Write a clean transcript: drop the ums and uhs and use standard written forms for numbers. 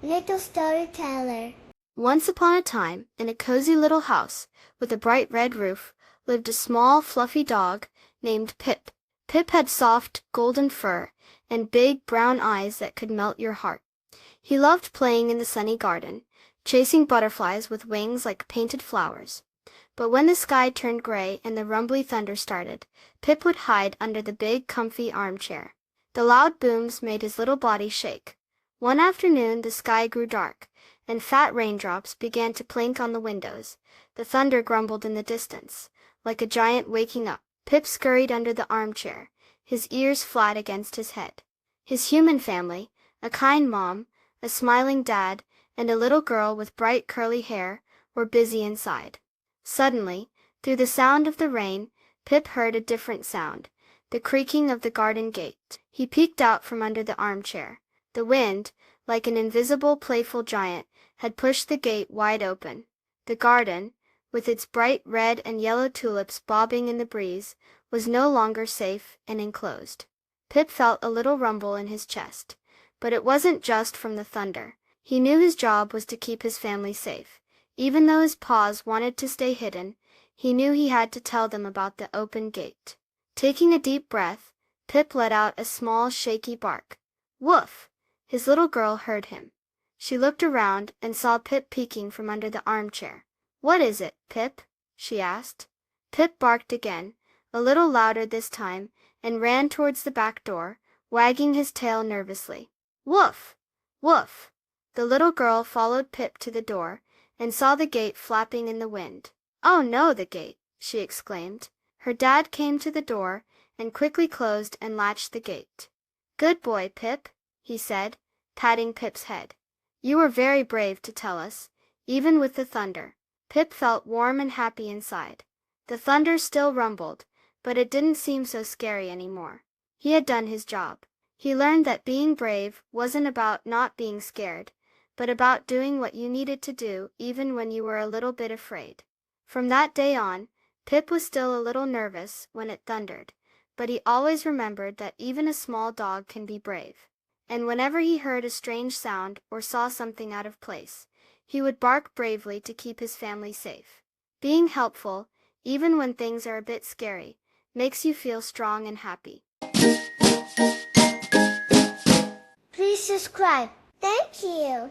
Little storyteller. Once upon a time, in a cozy little house with a bright red roof, lived a small, fluffy dog named Pip. Pip had soft, golden fur and big, brown eyes that could melt your heart. He loved playing in the sunny garden, chasing butterflies with wings like painted flowers. But when the sky turned gray and the rumbly thunder started, Pip would hide under the big, comfy armchair. The loud booms made his little body shake. One afternoon the sky grew dark, and fat raindrops began to plink on the windows. The thunder grumbled in the distance, like a giant waking up. Pip scurried under the armchair, his ears flat against his head. His human family, a kind mom, a smiling dad, and a little girl with bright curly hair, were busy inside. Suddenly, through the sound of the rain, Pip heard a different sound, the creaking of the garden gate. He peeked out from under the armchair. The wind, like an invisible playful giant, had pushed the gate wide open. The garden, with its bright red and yellow tulips bobbing in the breeze, was no longer safe and enclosed. Pip felt a little rumble in his chest, but it wasn't just from the thunder. He knew his job was to keep his family safe. Even though his paws wanted to stay hidden, he knew he had to tell them about the open gate. Taking a deep breath, Pip let out a small, shaky bark. Woof! His little girl heard him. She looked around and saw Pip peeking from under the armchair. "What is it, Pip?" she asked. Pip barked again, a little louder this time, and ran towards the back door, wagging his tail nervously. Woof! Woof! The little girl followed Pip to the door, and saw the gate flapping in the wind. "Oh no, the gate!" she exclaimed. Her dad came to the door, and quickly closed and latched the gate. "Good boy, Pip," he said, patting Pip's head. "You were very brave to tell us, even with the thunder." Pip felt warm and happy inside. The thunder still rumbled, but it didn't seem so scary anymore. He had done his job. He learned that being brave wasn't about not being scared, but about doing what you needed to do even when you were a little bit afraid. From that day on, Pip was still a little nervous when it thundered, but he always remembered that even a small dog can be brave. And whenever he heard a strange sound or saw something out of place, he would bark bravely to keep his family safe. Being helpful, even when things are a bit scary, makes you feel strong and happy. Please subscribe. Thank you.